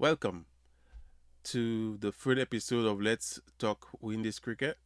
welcome to the third episode of Let's Talk Windies Cricket.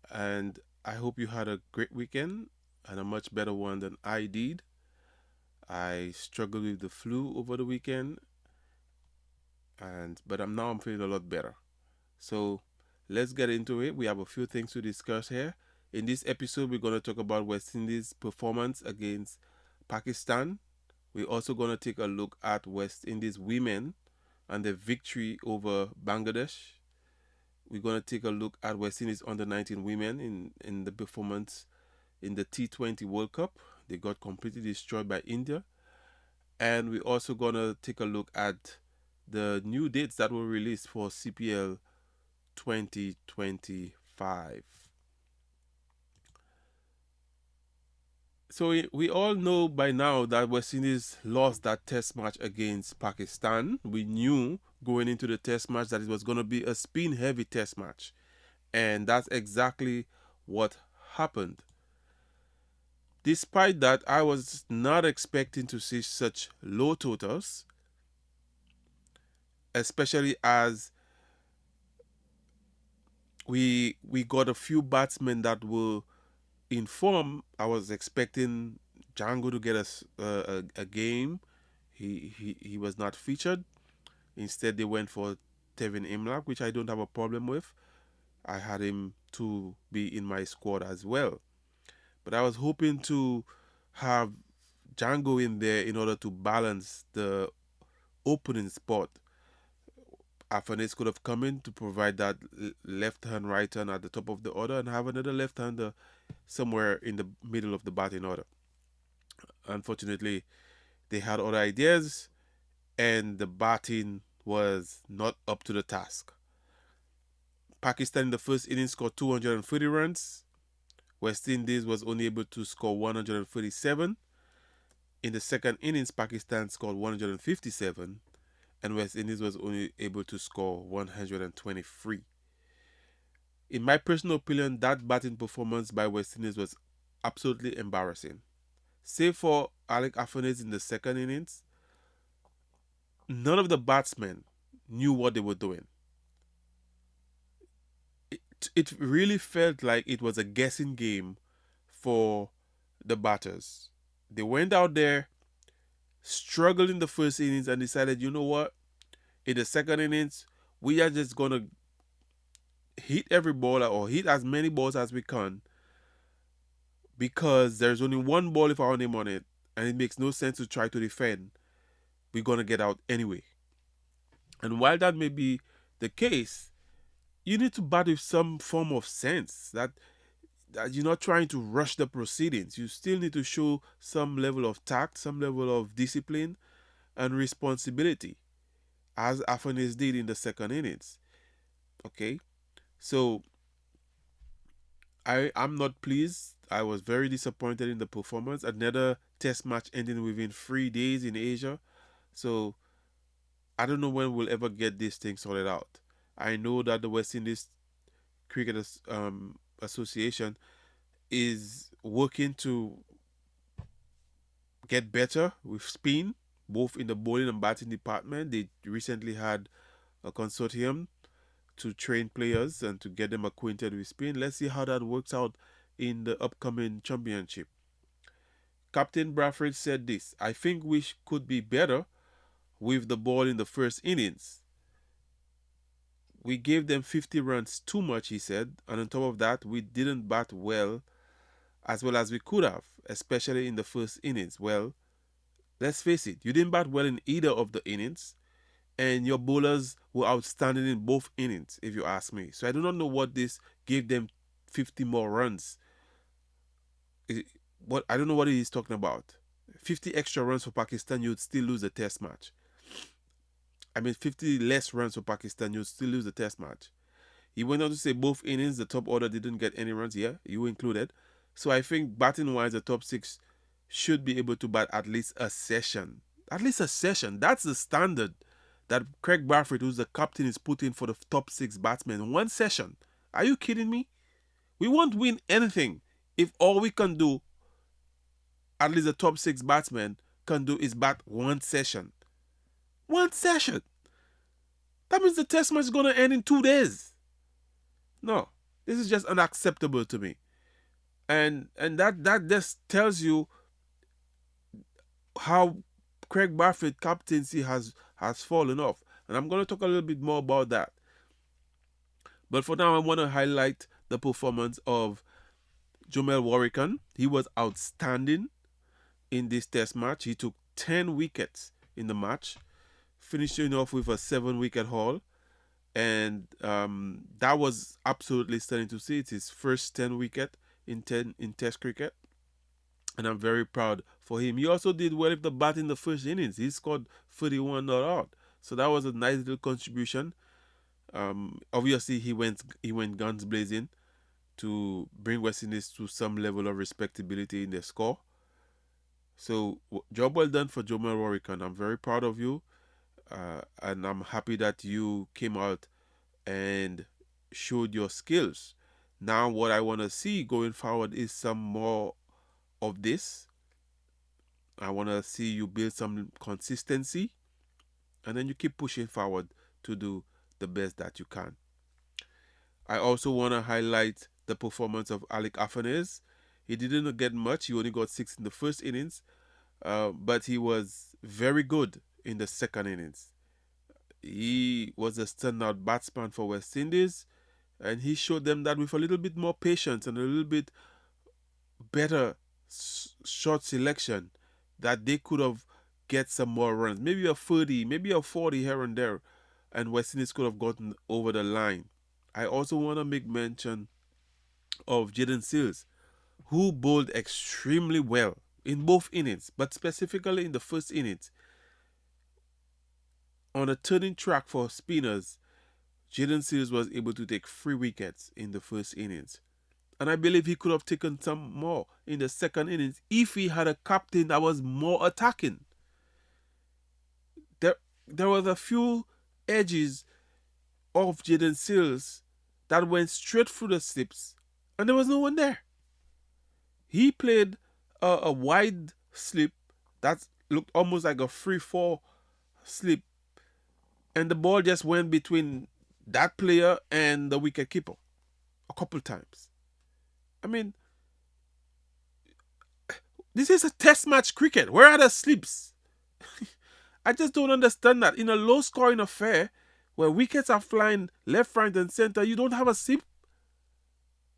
And I hope you had a great weekend and a much better one than I did. I struggled with the flu over the weekend, but I'm feeling a lot better. So let's get into it. We have a few things to discuss here. In this episode, we're going to talk about West Indies' performance against Pakistan. We're also going to take a look at West Indies women and the victory over Bangladesh. We're going to take a look at West Indies under 19 women in the performance in the T20 World Cup. They got completely destroyed by India. And we're also going to take a look at the new dates that were released for CPL 2025. So we all know by now that West Indies lost that test match against Pakistan. We knew going into the test match that it was going to be a spin heavy test match. And that's exactly what happened. Despite that, I was not expecting to see such low totals, especially as we got a few batsmen that were in form. I was expecting Django to get a game. He was not featured. Instead, they went for Tevin Imlak, which I don't have a problem with. I had him to be in my squad as well. But I was hoping to have Django in there in order to balance the opening spot. Afanes could have come in to provide that left hand, right hand at the top of the order and have another left hander somewhere in the middle of the batting order. Unfortunately, they had other ideas and the batting was not up to the task. Pakistan in the first innings scored 230 runs. West Indies was only able to score 137. In the second innings, Pakistan scored 157, and West Indies was only able to score 123. In my personal opinion, that batting performance by West Indies was absolutely embarrassing. Save for Alec Afanez in the second innings, none of the batsmen knew what they were doing. It really felt like it was a guessing game for the batters. They went out there, struggled in the first innings, and decided, you know what? In the second innings, we are just going to hit every ball or hit as many balls as we can because there's only one ball with our name on it and it makes no sense to try to defend. We're going to get out anyway. And while that may be the case, you need to bat with some form of sense that you're not trying to rush the proceedings. You still need to show some level of tact, some level of discipline and responsibility, as Afanes did in the second innings. Okay? So I'm not pleased. I was very disappointed in the performance. Another test match ending within 3 days in Asia. So I don't know when we'll ever get this thing sorted out. I know that the West Indies Cricket Association is working to get better with spin, both in the bowling and batting department. They recently had a consortium to train players and to get them acquainted with spin. Let's see how that works out in the upcoming championship. Captain Bradford said this: I think we could be better with the ball in the first innings. We gave them 50 runs too much, he said, and on top of that, we didn't bat well as we could have, especially in the first innings. Well, let's face it, you didn't bat well in either of the innings, and your bowlers were outstanding in both innings, if you ask me. So I do not know what this gave them 50 more runs. What I don't know what he's talking about. 50 extra runs for Pakistan, you'd still lose the test match. I mean, 50 less runs for Pakistan, you'd still lose the test match. He went on to say both innings, the top order didn't get any runs. Yeah, you included. So I think batting wise, the top six should be able to bat at least a session. At least a session. That's the standard that Craig Bradford, who's the captain, is putting for the top six batsmen. One session. Are you kidding me? We won't win anything if all we can do, at least the top six batsmen can do, is bat one session. One session. That means the test match is going to end in 2 days. No, this is just unacceptable to me. And that just tells you how Craig Barfield captaincy has fallen off. And I'm going to talk a little bit more about that. But for now, I want to highlight the performance of Jomel Warrican. He was outstanding in this test match. He took 10 wickets in the match, finishing off with a 7 wicket haul. And that was absolutely stunning to see. It's his first 10 wicket in Test cricket, and I'm very proud for him. He also did well with the bat in the first innings. He scored 31 not out, so that was a nice little contribution. Obviously, he went guns blazing to bring West Indies to some level of respectability in their score. So job well done for Jomel Warrican. I'm very proud of you, and I'm happy that you came out and showed your skills. Now, what I want to see going forward is some more of this. I want to see you build some consistency, and then you keep pushing forward to do the best that you can. I also want to highlight the performance of Alec Afanez. He didn't get much. He only got 6 in the first innings, but he was very good in the second innings. He was a standout batsman for West Indies, and he showed them that with a little bit more patience and a little bit better shot selection, that they could have get some more runs, maybe a 30, maybe a 40 here and there, and West Indies could have gotten over the line. I also want to make mention of Jaden Seals, who bowled extremely well in both innings, but specifically in the first innings. On a turning track for spinners, Jaden Seals was able to take 3 wickets in the first innings. And I believe he could have taken some more in the second innings if he had a captain that was more attacking. There was a few edges of Jaden Seals that went straight through the slips, and there was no one there. He played a wide slip that looked almost like a 3-4 slip, and the ball just went between that player and the wicket keeper a couple times. I mean, this is a test match cricket. Where are the slips? I just don't understand that. In a low scoring affair where wickets are flying left, right, and center, you don't have a slip?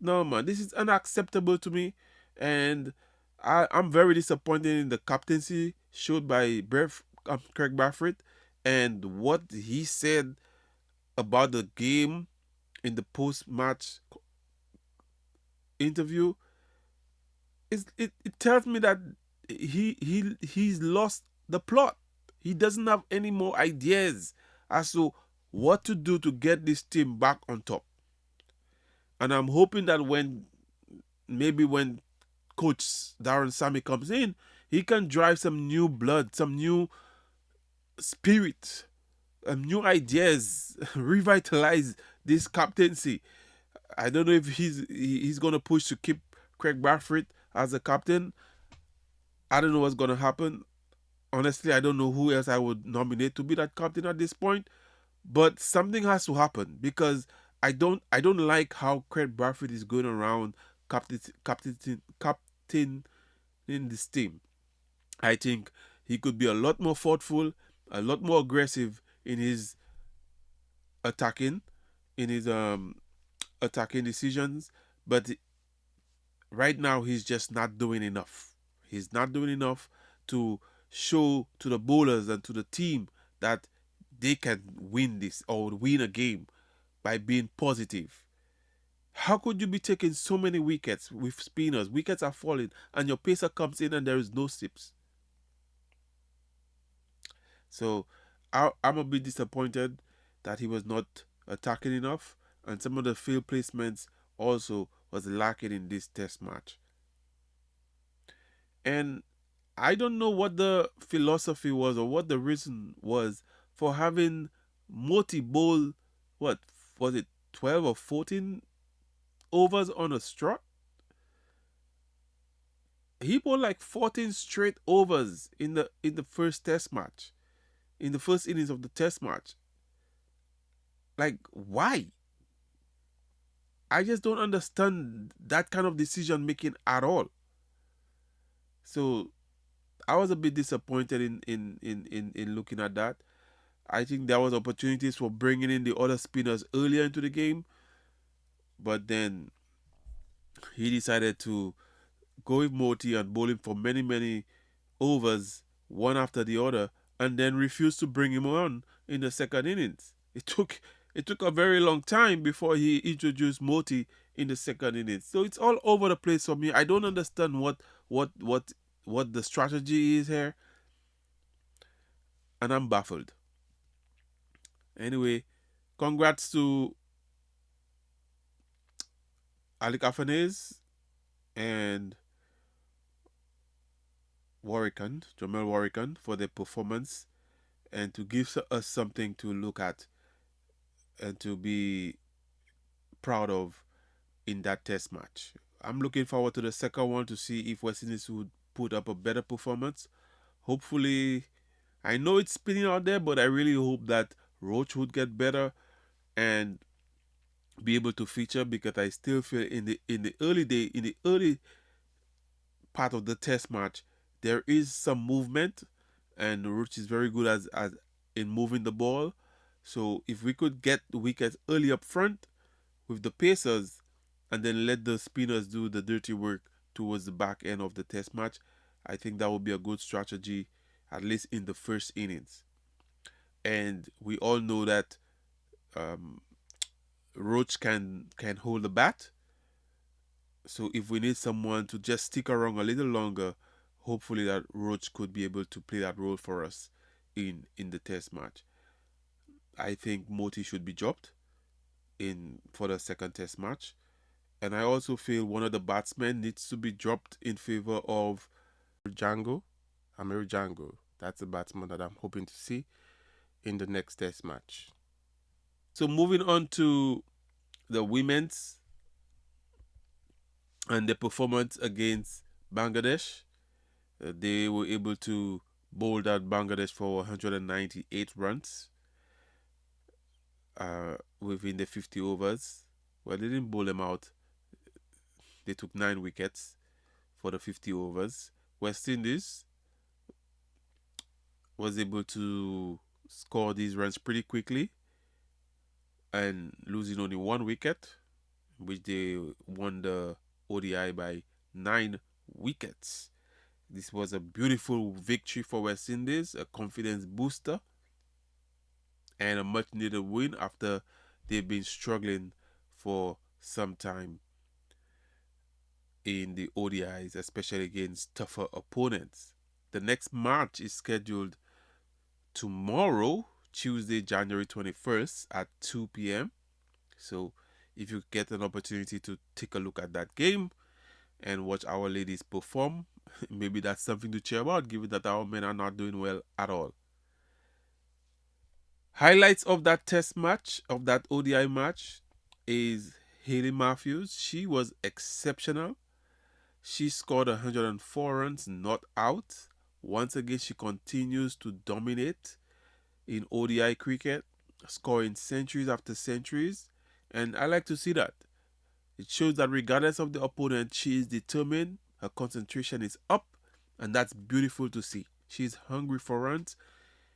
No, man, this is unacceptable to me. And I'm very disappointed in the captaincy showed by Craig Barfoot and what he said about the game in the post-match interview. It tells me that he's lost the plot. He doesn't have any more ideas as to what to do to get this team back on top. And I'm hoping that when Coach Darren Sammy comes in, he can drive some new blood, some new spirit, new ideas, revitalize this captaincy. I don't know if he's going to push to keep Craig Barfoot as a captain. I don't know what's going to happen. Honestly, I don't know who else I would nominate to be that captain at this point. But something has to happen because I don't like how Craig Barfoot is going around captain in this team. I think he could be a lot more thoughtful, a lot more aggressive in his attacking, in his attacking decisions. But right now, he's just not doing enough. He's not doing enough to show to the bowlers and to the team that they can win this or win a game by being positive. How could you be taking so many wickets with spinners? Wickets are falling and your pacer comes in and there is no sips. So I'm a bit disappointed that he was not attacking enough, and some of the field placements also was lacking in this test match. And I don't know what the philosophy was or what the reason was for having Moti bowl, what was it, 12 or 14 overs on a strut? He bowled like 14 straight overs in the first test match, in the first innings of the test match. Like, why? I just don't understand that kind of decision making at all. So I was a bit disappointed in looking at that. I think there was opportunities for bringing in the other spinners earlier into the game, but then he decided to go with Moti and bowl him for many overs, one after the other, and then refused to bring him on in the second innings. It took a very long time before he introduced Moti in the second innings. So it's all over the place for me. I don't understand what what what the strategy is here, and I'm baffled. Anyway, congrats to Ali Kafanez and Warwican, Jamel Warwican, for their performance and to give us something to look at and to be proud of in that test match. I'm looking forward to the second one to see if West Indies would put up a better performance. Hopefully, I know it's spinning out there, but I really hope that Roach would get better and be able to feature because I still feel in the early part of the test match there is some movement and Roach is very good as in moving the ball. So if we could get the wickets early up front with the Pacers and then let the spinners do the dirty work towards the back end of the test match, I think that would be a good strategy, at least in the first innings. And we all know that um, Roach can hold the bat. So if we need someone to just stick around a little longer, hopefully that Roach could be able to play that role for us in the test match. I think Moti should be dropped in for the second test match. And I also feel one of the batsmen needs to be dropped in favor of Django. Amir Django. That's the batsman that I'm hoping to see in the next test match. So moving on to the women's and the performance against Bangladesh. They were able to bowl out Bangladesh for 198 runs within the 50 overs. Well, they didn't bowl them out. They took 9 wickets for the 50 overs. West Indies was able to score these runs pretty quickly and losing only 1 wicket, which they won the ODI by 9 wickets. This was a beautiful victory for West Indies, a confidence booster, and a much needed win after they've been struggling for some time in the ODIs, especially against tougher opponents. The next match is scheduled tomorrow, Tuesday, January 21st at 2 p.m. So if you get an opportunity to take a look at that game and watch our ladies perform, maybe that's something to cheer about, given that our men are not doing well at all. Highlights of that test match, of that ODI match, is Haley Matthews. She was exceptional. She scored 104 runs, not out. Once again, she continues to dominate in ODI cricket, scoring centuries after centuries. And I like to see that. It shows that regardless of the opponent, she is determined, her concentration is up, and that's beautiful to see. She's hungry for runs,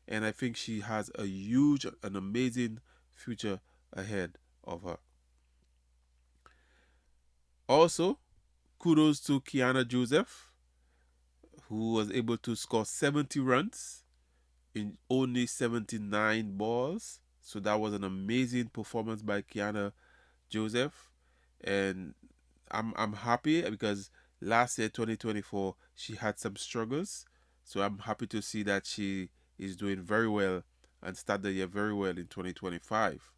and I think she has a huge and amazing future ahead of her. Also, kudos to Kiana Joseph, who was able to score 70 runs in only 79 balls. So that was an amazing performance by Kiana Joseph. And I'm happy because last year 2024 she had some struggles. So I'm happy to see that she is doing very well and start the year very well in 2025.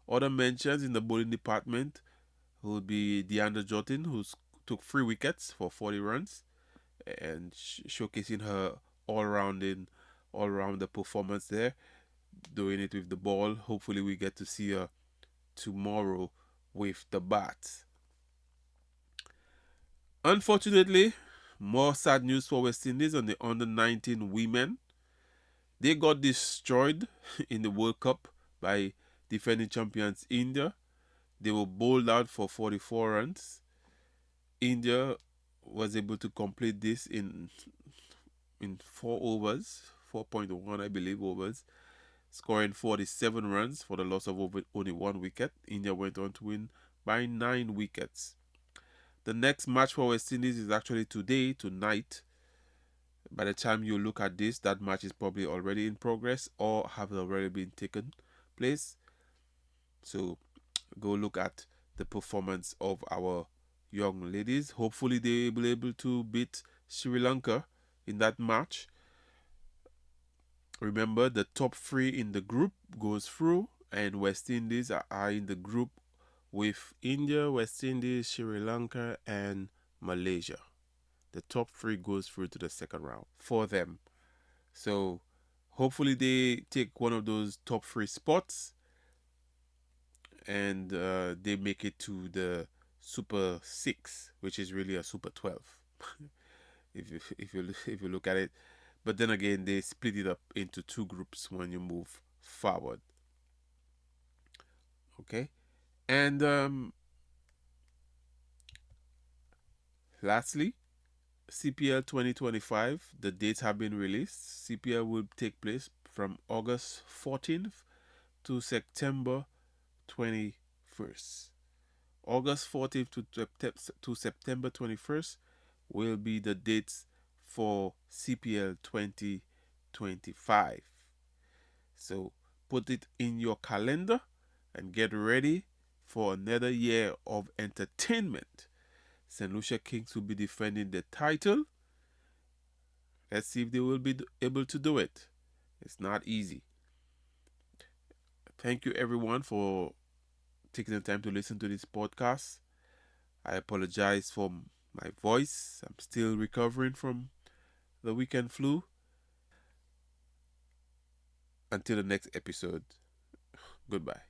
Other mentions in the bowling department will be Deandra Jotin, who took 3 wickets for 40 runs and showcasing her all-rounder performance there, doing it with the ball. Hopefully we get to see her tomorrow with the bat. Unfortunately, more sad news for West Indies on the under 19 women. They got destroyed in the World Cup by defending champions India. They were bowled out for 44 runs. India was able to complete this in 4 overs, 4.1 I believe overs, scoring 47 runs for the loss of only 1 wicket. India went on to win by 9 wickets. The next match for West Indies is actually today, tonight. By the time you look at this, that match is probably already in progress or have already been taken place. So go look at the performance of our young ladies. Hopefully they will be able to beat Sri Lanka in that match. Remember, the top three in the group goes through, and West Indies are in the group with India, West Indies, Sri Lanka, and Malaysia. The top three goes through to the second round for them. So hopefully they take one of those top three spots and they make it to the Super 6, which is really a Super 12, if you look at it. But then again, they split it up into two groups when you move forward. Okay, and lastly, CPL 2025. The dates have been released. CPL will take place from August 14th to September 21st. August 14th to September 21st will be the dates for CPL 2025. So put it in your calendar and get ready for another year of entertainment. St. Lucia Kings will be defending the title. Let's see if they will be able to do it. It's not easy. Thank you, everyone, for taking the time to listen to this podcast. I apologize for my voice. I'm still recovering from the weekend flu. Until the next episode, goodbye.